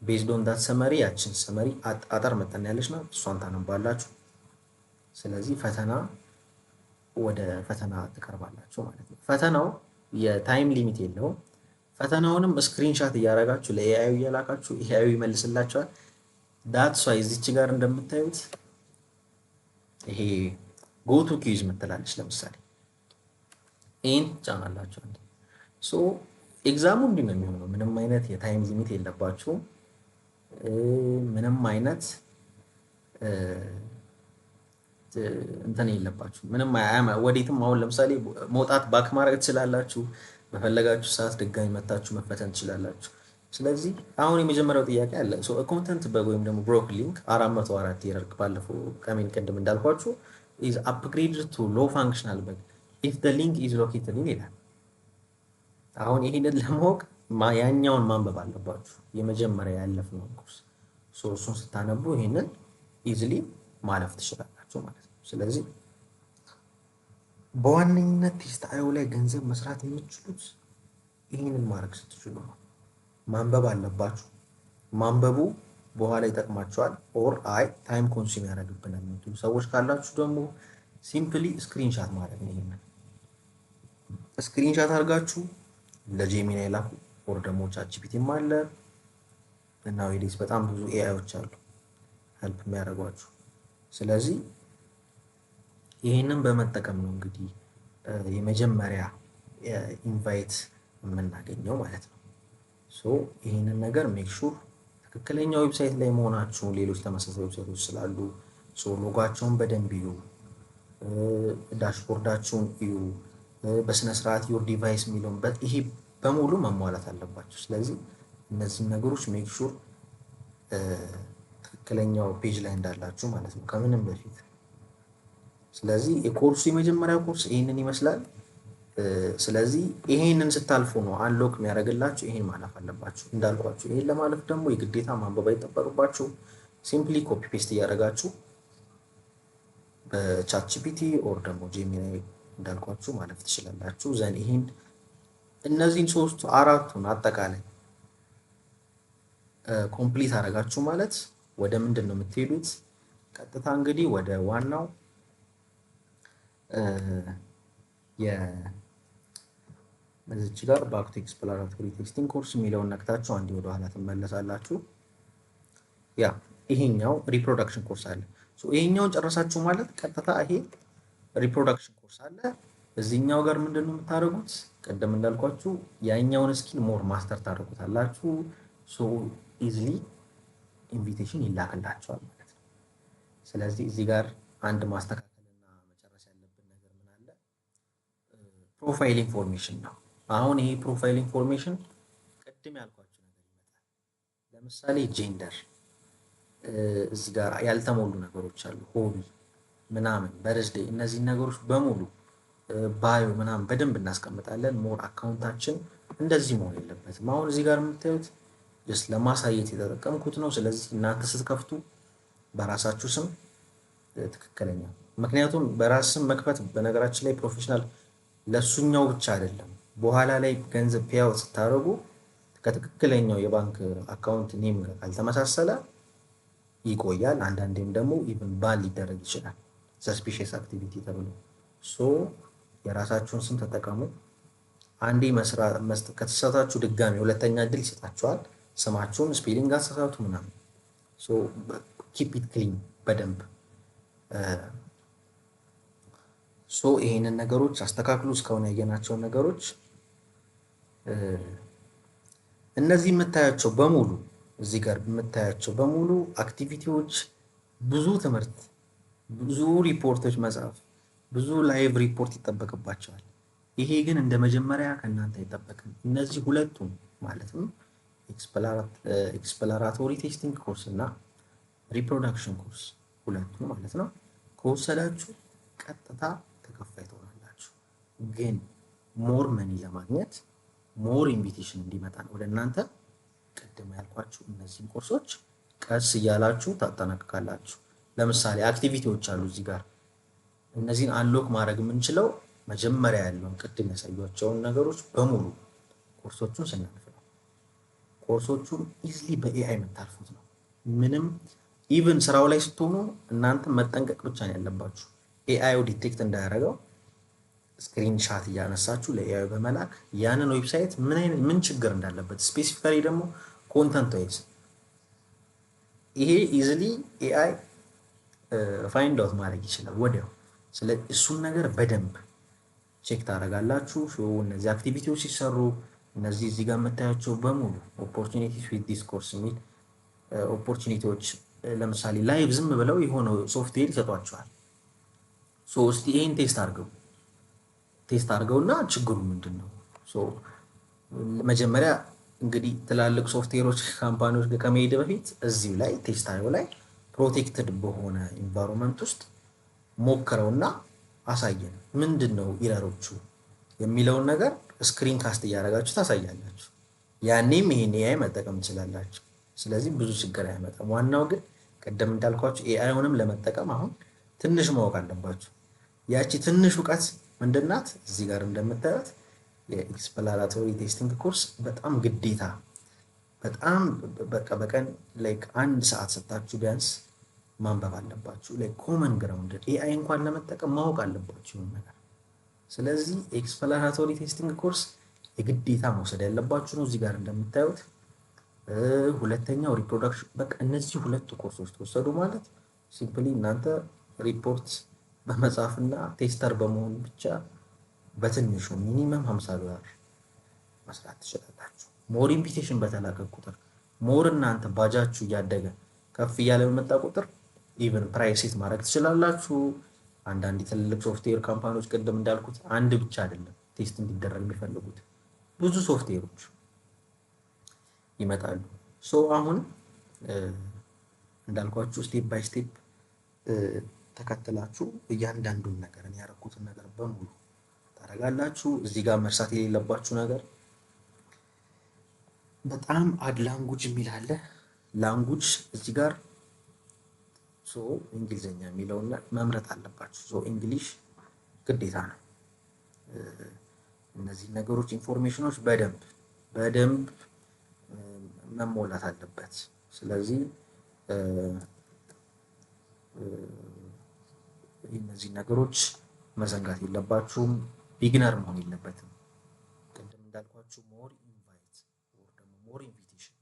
ቤዝድ ኦን ዳት ሰመሪ ያችን ሰመሪ አጠር መጠን ያለች ናት፣ እሷን ታነባላችሁ። ስለዚህ ወደ ፈተና ትቀርባላችሁ ማለት ነው። ፈተናው የታይም ሊሚት የለውም። ፈተናውንም ስክሪንሻት እያደረጋችሁ ለኤአዩ እያላካችሁ ኤአዩ ይመልስላችኋል። ዳትስ ዋይ እዚች ጋር እንደምታዩት ይሄ ጎቱ ኪዝ ምትላለች። ለምሳሌ ይህን ጫናላችሁ። ኤግዛሙ እንዲህ ነው የሚሆነው። ምንም አይነት የታይም ሊሚት የለባችሁም። ምንም አይነት እንትን የለባችሁ። ምንም ወዴትም አሁን ለምሳሌ መውጣት ባክ ማድረግ ትችላላችሁ። በፈለጋችሁ ሰዓት ድጋሚ መታችሁ መፈተን ትችላላችሁ። ስለዚህ አሁን የመጀመሪያው ጥያቄ አለ። ኮንተንት በግ ወይም ደግሞ ብሮክ ሊንክ 404 ኤረር ባለፈው ቀሜን ቅድም እንዳልኳችሁ is upgraded to low functional bug if the link is located in ይላል። አሁን ይሄንን ለማወቅ ያኛውን ማንበብ አለባችሁ። የመጀመሪያ ያለፍነው ኮርስ እሱን ስታነቡ ይሄንን ኢዚሊ ማለፍ ትችላላችሁ ማለት ነው። ስለዚህ በዋነኝነት ቴስታዩ ላይ ገንዘብ መስራት የምትችሉት ይሄንን ማድረግ ስትችሉ ነው። ማንበብ አለባችሁ። ማንበቡ በኋላ ይጠቅማችኋል። ኦር አይ ታይም ኮንሱም ያደርግብናል የምትሉ ሰዎች ካላችሁ ደግሞ ሲምፕሊ ስክሪንሻት ማድረግ ነው። ይሄንን ስክሪንሻት አድርጋችሁ ለጄሚናይ ላኩ። ኦር ደግሞ ቻትጂፒቲም አለ እና ወይስ በጣም ብዙ ኤአይዎች አሉ ሄልፕ የሚያደርጓችሁ። ስለዚህ ይሄንን በመጠቀም ነው እንግዲህ የመጀመሪያ ኢንቫይት የምናገኘው ማለት ነው። ይሄንን ነገር ሜክ ሹር ትክክለኛ ዌብሳይት ላይ መሆናችሁን፣ ሌሎች ተመሳሳይ ዌብሳይቶች ስላሉ ሎጓቸውን በደንብ እዩ፣ ዳሽቦርዳችሁን እዩ፣ በስነ ስርዓት ዩር ዲቫይስ የሚለውን ይሄ በሙሉ መሟላት አለባቸው። ስለዚህ እነዚህ ነገሮች ሜክ ሹር ትክክለኛው ፔጅ ላይ እንዳላችሁ ማለት ነው ከምንም በፊት። ስለዚህ የኮርሱ የመጀመሪያው ኮርስ ይሄንን ይመስላል። ስለዚህ ይሄንን ስታልፉ ነው አንሎክ የሚያደርግላችሁ። ይሄን ማለፍ አለባችሁ እንዳልኳችሁ። ይሄን ለማለፍ ደግሞ የግዴታ ማንበብ አይጠበቅባችሁ። ሲምፕሊ ኮፒ ፔስት እያደረጋችሁ በቻት ጂፒቲ ኦር ደግሞ ጄሚናይ እንዳልኳችሁ ማለፍ ትችላላችሁ። ዘን ይሄን እነዚህን አራቱን አጠቃላይ ኮምፕሊት አደረጋችሁ ማለት ወደ ምንድን ነው የምትሄዱት? ቀጥታ እንግዲህ ወደ ዋናው እዚች ጋር ባክ ቱ ኤክስፕሎራቶሪ ቴስቲንግ ኮርስ የሚለውን ነክታችሁ አንዴ ወደ ኋላ ትመለሳላችሁ። ያ ይሄኛው ሪፕሮዳክሽን ኮርስ አለ። ይሄኛውን ጨረሳችሁ ማለት ቀጥታ ይሄ ሪፕሮዳክሽን ኮርስ አለ። እዚህኛው ጋር ምንድነው የምታደርጉት? ቀደም እንዳልኳችሁ ያኛውን ስኪል ሞር ማስተር ታደርጉታላችሁ። ሶ ኢዝሊ ኢንቪቴሽን ይላክላችኋል ማለት ነው። ስለዚህ እዚህ ጋር አንድ ማስተካከልና መጨረስ ያለብን ነገር ምን አለ? ፕሮፋይል ኢንፎርሜሽን ነው። አሁን ይሄ ፕሮፋይል ኢንፎርሜሽን ቅድም ያልኳችሁ ነገር ይመጣል። ለምሳሌ ጄንደር፣ እዚህ ጋር ያልተሞሉ ነገሮች አሉ፣ ሆቢ ምናምን፣ በርዝዴይ፣ እነዚህ ነገሮች በሙሉ ባዮ ምናምን በደንብ እናስቀምጣለን። ሞር አካውንታችን እንደዚህ መሆን የለበትም። አሁን እዚህ ጋር የምታዩት ጀስት ለማሳየት የተጠቀምኩት ነው። ስለዚህ እናንተ ስትከፍቱ በራሳችሁ ስም ትክክለኛ፣ ምክንያቱም በራስ ስም መክፈት በነገራችን ላይ ፕሮፌሽናል ለሱኛው ብቻ አይደለም። በኋላ ላይ ገንዘብ ፔይአውት ስታደርጉ ከትክክለኛው የባንክ አካውንት ኔም ጋር ካልተመሳሰለ ይቆያል። አንዳንዴም ደግሞ ኢቭን ባን ሊደረግ ይችላል፣ ሰስፒሽስ አክቲቪቲ ተብሎ። ሶ የራሳችሁን ስም ተጠቀሙ። አንዴ ከተሳሳታችሁ ድጋሚ ሁለተኛ እድል ይሰጣችኋል። ስማችሁን ስፔሊንግ አሳሳቱ ምናምን። ሶ ኪፕ ኢት ክሊን በደንብ። ሶ ይሄንን ነገሮች አስተካክሉ። እስካሁን ያየናቸውን ነገሮች እነዚህ የምታያቸው በሙሉ እዚህ ጋር የምታያቸው በሙሉ አክቲቪቲዎች፣ ብዙ ትምህርት፣ ብዙ ሪፖርቶች መጻፍ፣ ብዙ ላይቭ ሪፖርት ይጠበቅባቸዋል። ይሄ ግን እንደ መጀመሪያ ከእናንተ አይጠበቅም። እነዚህ ሁለቱም ማለትም ኤክስፕሎራቶሪ ቴስቲንግ ኮርስ እና ሪፕሮዳክሽን ኮርስ ሁለቱ ማለት ነው ከወሰዳችሁ ቀጥታ ተከፋይ ትሆናላችሁ። ግን ሞር መኒ ለማግኘት ሞር ኢንቪቴሽን እንዲመጣ ወደ እናንተ ቅድም ያልኳችሁ እነዚህን ኮርሶች ቀስ እያላችሁ ታጠናቅቃላችሁ። ለምሳሌ አክቲቪቲዎች አሉ እዚህ ጋር። እነዚህን አንሎክ ማድረግ የምንችለው መጀመሪያ ያለውን ቅድም ያሳያቸውን ነገሮች በሙሉ ኮርሶቹን ስናልፍ ነው። ኮርሶቹን ኢዝሊ በኤአይ የምታልፉት ነው። ምንም ኢቭን ስራው ላይ ስትሆኑ እናንተ መጠንቀቅ ብቻ ነው ያለባችሁ። ኤአይው ዲቴክት እንዳያደርገው ስክሪን ሻት እያነሳችሁ ለኤአይ በመላክ ያንን ዌብሳይት ምን ችግር እንዳለበት ስፔሲፊካሊ ደግሞ ኮንተንት ዋይዝ ይሄ ኢዝሊ ኤአይ ፋይንድ አውት ማድረግ ይችላል ወዲያው። ስለዚህ እሱን ነገር በደንብ ቼክ ታደርጋላችሁ። እነዚህ አክቲቪቲዎች ሲሰሩ እነዚህ እዚህ ጋር የምታያቸው በሙሉ ኦፖርቹኒቲስ ዊዝ ዲስ ኮርስ የሚል ኦፖርቹኒቲዎች፣ ለምሳሌ ላይቭ ዝም ብለው የሆነ ሶፍትዌር ይሰጧቸዋል። ሶ እስቲ ይሄን ቴስት አድርገውና ችግሩ ምንድን ነው? መጀመሪያ እንግዲህ ትላልቅ ሶፍትዌሮች ካምፓኒዎች ከመሄድ በፊት እዚሁ ላይ ቴስት አድርገው ላይ ፕሮቴክትድ በሆነ ኢንቫይሮንመንት ውስጥ ሞክረውና አሳየን ምንድን ነው ኢረሮቹ የሚለውን ነገር ስክሪን ካስት እያደረጋችሁ ታሳያላችሁ። ያኔም ይሄን ኤአይ መጠቀም ትችላላችሁ። ስለዚህ ብዙ ችግር አያመጣም። ዋናው ግን ቀደም እንዳልኳችሁ ኤአይውንም ለመጠቀም አሁን ትንሽ ማወቅ አለባችሁ። ያቺ ትንሽ እውቀት ምንድናት? እዚህ ጋር እንደምታዩት የኤክስፕሎራቶሪ ቴስቲንግ ኮርስ በጣም ግዴታ፣ በጣም በቃ በቀን ላይክ 1 ሰዓት ሰጣችሁ ቢያንስ ማንበብ አለባችሁ። ላይክ ኮመን ግራውንድ ኤአይ እንኳን ለመጠቀም ማወቅ አለባችሁ ነገር። ስለዚህ ኤክስፕሎራቶሪ ቴስቲንግ ኮርስ የግዴታ መውሰድ ያለባችሁ ነው። እዚህ ጋር እንደምታዩት ሁለተኛው ሪፕሮዳክሽን። በቃ እነዚህ ሁለቱ ኮርሶች ተወሰዱ ማለት ሲምፕሊ እናንተ ሪፖርት በመጻፍና ቴስተር በመሆን ብቻ በትንሹ ሚኒመም $50 መስራት ትችላላችሁ። ሞር ኢንቪቴሽን በተላከ ቁጥር ሞር እናንተ ባጃችሁ እያደገ ከፍ እያለ በመጣ ቁጥር ኢቨን ፕራይስ ሴት ማድረግ ትችላላችሁ። አንዳንድ ትልልቅ ሶፍትዌር ካምፓኒዎች ቅድም እንዳልኩት አንድ ብቻ አይደለም ቴስት እንዲደረግ የሚፈልጉት ብዙ ሶፍትዌሮች ይመጣሉ። አሁን እንዳልኳችሁ ስቴፕ ባይ ስቴፕ ተከትላችሁ እያንዳንዱን ነገር ያደረኩትን ነገር በሙሉ ታደርጋላችሁ። እዚህ ጋር መርሳት የሌለባችሁ ነገር በጣም አድ ላንጉጅ የሚል አለ። ላንጉጅ እዚህ ጋር እንግሊዝኛ የሚለውን መምረጥ አለባችሁ። እንግሊሽ ግዴታ ነው። እነዚህ ነገሮች ኢንፎርሜሽኖች በደንብ መሞላት አለበት። ስለዚህ እነዚህ ነገሮች መዘንጋት የለባችሁም። ቢግነር መሆን የለበትም። ቅድም ያለባችሁ ሞር ኢንቫይት ወር ደግሞ ሞር ኢንቪቴሽን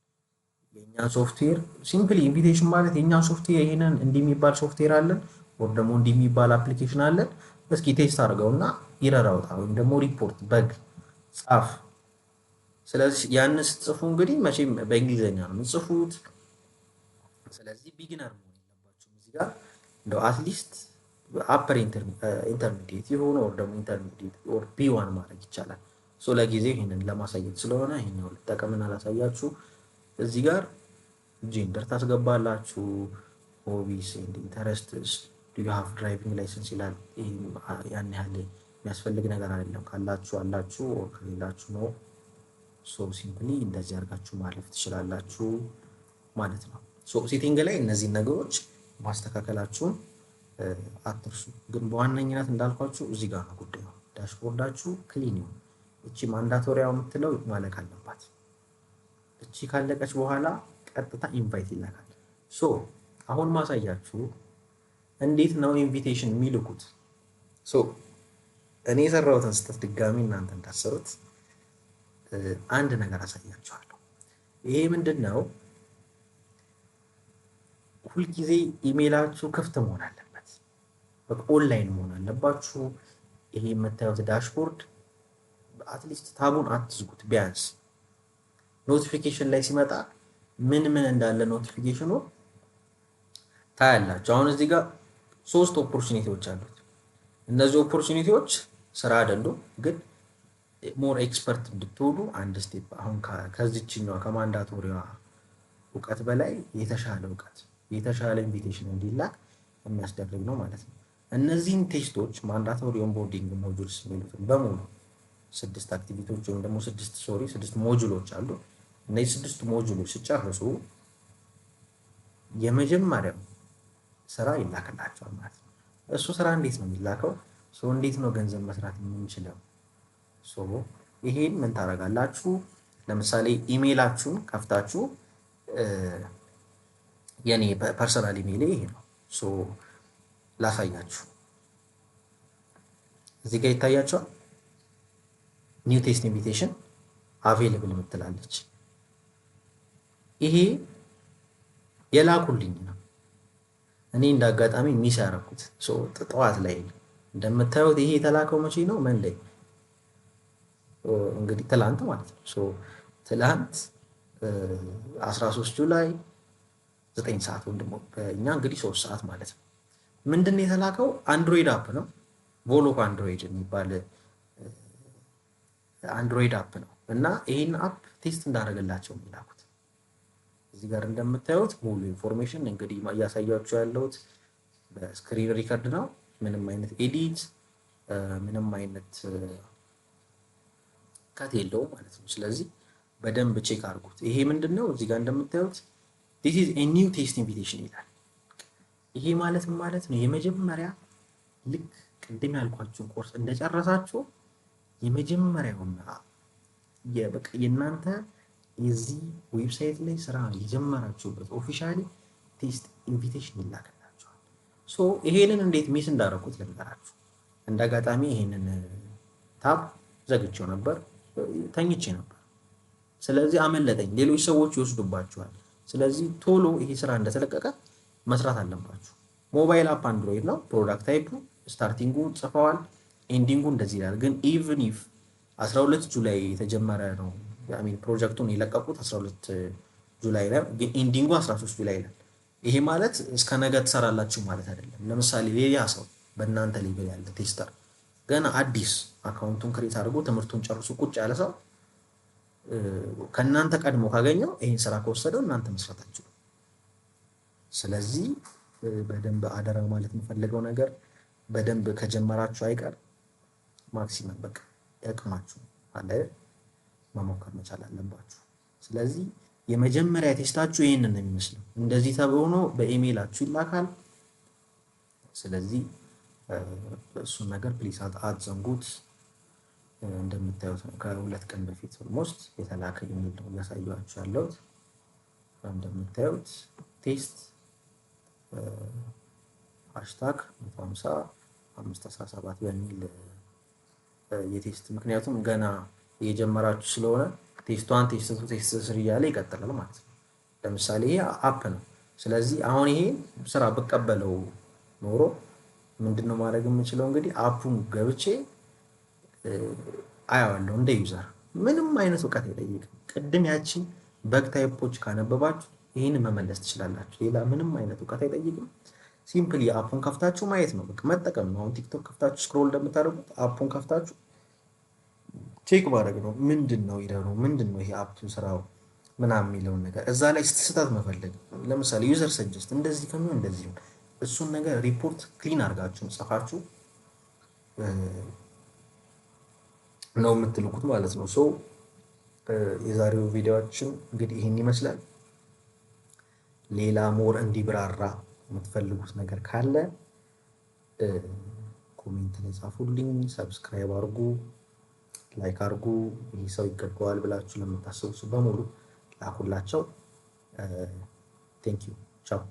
የኛ ሶፍትዌር ሲምፕሊ ኢንቪቴሽን ማለት የኛ ሶፍትዌር ይሄንን እንዲህ የሚባል ሶፍትዌር አለን ወር ደግሞ እንዲህ የሚባል አፕሊኬሽን አለን እስኪ ቴስት አድርገውና ኢረር አውጣ ወይም ደግሞ ሪፖርት በግ ጻፍ። ስለዚህ ያን ስትጽፉ እንግዲህ መቼም በእንግሊዘኛ ነው የምትጽፉት። ስለዚህ ቢጊነር መሆን የለባችሁም እዚህ ጋር እንደው አትሊስት አፐር ኢንተርሚዲየት የሆነ ወር ደግሞ ኢንተርሚዲየት ኦር ቢ1 ማድረግ ይቻላል። ሶ ለጊዜው ይሄንን ለማሳየት ስለሆነ ይሄኛው ልጠቀምና ላሳያችሁ። እዚህ ጋር ጄንደር ታስገባላችሁ፣ ሆቢስ ኤንድ ኢንተረስትስ፣ ዱ ዩ ሃቭ ድራይቪንግ ላይሰንስ ይላል። ያን ያህል የሚያስፈልግ ነገር አይደለም። ካላችሁ አላችሁ ኦር ከሌላችሁ ነው። ሶ ሲምፕሊ እንደዚህ አድርጋችሁ ማለፍ ትችላላችሁ ማለት ነው። ሶ ሴቲንግ ላይ እነዚህን ነገሮች ማስተካከላችሁን አትርሱ። ግን በዋነኝነት እንዳልኳችሁ እዚህ ጋር ነው ጉዳዩ። ዳሽቦርዳችሁ ክሊን ይሁን። እቺ ማንዳቶሪያው የምትለው ማለቅ አለባት። እቺ ካለቀች በኋላ ቀጥታ ኢንቫይት ይላካል። ሶ አሁን ማሳያችሁ እንዴት ነው ኢንቪቴሽን የሚልኩት። ሶ እኔ የሰራሁትን ስህተት ድጋሚ እናንተ እንዳሰሩት አንድ ነገር አሳያችኋለሁ። ይሄ ምንድን ነው? ሁልጊዜ ኢሜይላችሁ ክፍት መሆን አለበት። በቃ ኦንላይን መሆን አለባችሁ። ይሄ የምታዩት ዳሽቦርድ አትሊስት ታቡን አትዝጉት። ቢያንስ ኖቲፊኬሽን ላይ ሲመጣ ምን ምን እንዳለ ኖቲፊኬሽኑ ታያላችሁ። አሁን እዚህ ጋር 3 ኦፖርቹኒቲዎች አሉት። እነዚህ ኦፖርቹኒቲዎች ስራ አይደሉም፣ ግን ሞር ኤክስፐርት እንድትሆኑ አንድ ስቴፕ አሁን ከዚችኛዋ ከማንዳቶሪዋ እውቀት በላይ የተሻለ እውቀት የተሻለ ኢንቪቴሽን እንዲላክ የሚያስደርግ ነው ማለት ነው። እነዚህን ቴስቶች ማንዳቶሪ ኦንቦርዲንግ ሞጁልስ የሚሉትን በሙሉ 6 አክቲቪቲዎች ወይም ደግሞ 6 ሞጁሎች አሉ። እነዚህ 6 ሞጁሎች ሲጨርሱ የመጀመሪያው ስራ ይላክላቸዋል ማለት ነው። እሱ ስራ እንዴት ነው የሚላከው? እንዴት ነው ገንዘብ መስራት የምንችለው? ይሄን ምን ታደርጋላችሁ? ለምሳሌ ኢሜይላችሁን ከፍታችሁ የኔ ፐርሰናል ኢሜይል ይሄ ነው። ላሳያችሁ። እዚህ ጋር ይታያችኋል። ኒው ቴስት ኢንቪቴሽን አቬይለብል የምትላለች። ይሄ የላኩልኝ ነው። እኔ እንዳጋጣሚ ሚስ ያደረኩት ጠዋት ላይ እንደምታዩት ይሄ የተላከው መቼ ነው? ምን ላይ እንግዲህ ትላንት ማለት ነው። ትላንት 13 ጁላይ 9 ሰዓት ወይም ደግሞ በእኛ እንግዲህ 3 ሰዓት ማለት ነው። ምንድን ነው የተላከው? አንድሮይድ አፕ ነው። ቮሎክ አንድሮይድ የሚባል አንድሮይድ አፕ ነው እና ይሄን አፕ ቴስት እንዳደረገላቸው የሚላኩት እዚህ ጋር እንደምታዩት ሙሉ ኢንፎርሜሽን እንግዲህ እያሳያችሁ ያለሁት በስክሪን ሪከርድ ነው። ምንም አይነት ኤዲት ምንም አይነት ካት የለውም ማለት ነው። ስለዚህ በደንብ ቼክ አድርጉት። ይሄ ምንድነው? እዚህ ጋር እንደምታዩት this is a new test invitation ይላል። ይሄ ማለት ነው የመጀመሪያ ልክ ቅድም ያልኳችሁን ኮርስ እንደጨረሳችሁ የመጀመሪያውና በቃ የእናንተ የዚህ ዌብሳይት ላይ ስራ የጀመራችሁበት ኦፊሻሊ ቴስት ኢንቪቴሽን ይላክላችኋል። ይሄንን እንዴት ሚስ እንዳደረኩት ልንገራችሁ። እንዳጋጣሚ ይሄንን ታብ ዘግቼው ነበር፣ ተኝቼ ነበር። ስለዚህ አመለጠኝ። ሌሎች ሰዎች ይወስዱባችኋል። ስለዚህ ቶሎ ይሄ ስራ እንደተለቀቀ መስራት አለባችሁ። ሞባይል አፕ አንድሮይድ ነው። ፕሮዳክት ታይፑ ስታርቲንጉ ጽፈዋል፣ ኤንዲንጉ እንደዚህ ይላል። ግን ኢቭን ኢፍ 12 ጁላይ የተጀመረ ነው ፕሮጀክቱን የለቀቁት 12 ጁላይ ላይ፣ ግን ኤንዲንጉ 13 ጁላይ ይላል። ይሄ ማለት እስከ ነገ ትሰራላችሁ ማለት አይደለም። ለምሳሌ ሌላ ሰው በእናንተ ሌቭል ያለ ቴስተር ገና አዲስ አካውንቱን ክሬት አድርጎ ትምህርቱን ጨርሶ ቁጭ ያለ ሰው ከእናንተ ቀድሞ ካገኘው ይሄን ስራ ከወሰደው እናንተ መስራታችሁ። ስለዚህ በደንብ አደራ ማለት የምፈልገው ነገር በደንብ ከጀመራችሁ አይቀር ማክሲመም በቃ ያቅማችሁ አለ መሞከር መቻል አለባችሁ። ስለዚህ የመጀመሪያ ቴስታችሁ ይሄንን ነው የሚመስለው። እንደዚህ ተብሎ በኢሜይላችሁ ይላካል። ስለዚህ እሱን ነገር ፕሊስ አትዘንጉት። እንደምታዩት ከ2 ቀን በፊት ኦልሞስት የተላከ ኢሜይል ነው እያሳያችሁ ያለሁት። እንደምታዩት ቴስት ሃሽታግ 150 517 በሚል የቴስት ምክንያቱም ገና እየጀመራችሁ ስለሆነ ቴስት 1 ቴስት 2 ቴስት 3 እያለ ይቀጥላል ማለት ነው። ለምሳሌ ይሄ አፕ ነው። ስለዚህ አሁን ይሄ ስራ ብቀበለው ኖሮ ምንድነው ማድረግ የምችለው እንግዲህ አፑን ገብቼ አየዋለሁ እንደ ዩዘር ምንም አይነት እውቀት አይጠይቅም። ቅድም ያቺን በግ ታይፖች ካነበባችሁ ይህን መመለስ ትችላላችሁ። ሌላ ምንም አይነት እውቀት አይጠይቅም። ሲምፕሊ አፑን ከፍታችሁ ማየት ነው፣ በቃ መጠቀም ነው። አሁን ቲክቶክ ከፍታችሁ ስክሮል እንደምታደርጉት አፑን ከፍታችሁ ቼክ ማድረግ ነው። ምንድን ነው ይደሩ ምንድን ነው ይሄ አፕ ስራው ምናምን የሚለውን ነገር እዛ ላይ ስህተት መፈለግ። ለምሳሌ ዩዘር ሰጀስት እንደዚህ ከሚሆን እንደዚህ ነው፣ እሱን ነገር ሪፖርት ክሊን አድርጋችሁ ጽፋችሁ ነው የምትልኩት ማለት ነው። ሶ የዛሬው ቪዲዮአችን እንግዲህ ይህን ይመስላል። ሌላ ሞር እንዲብራራ የምትፈልጉት ነገር ካለ ኮሜንት ላይ ጻፉልኝ። ሰብስክራይብ አድርጉ፣ ላይክ አድርጉ። ይህ ሰው ይገባዋል ብላችሁ ለምታስቡ በሙሉ ላኩላቸው። ቴንክ ዩ ቻው።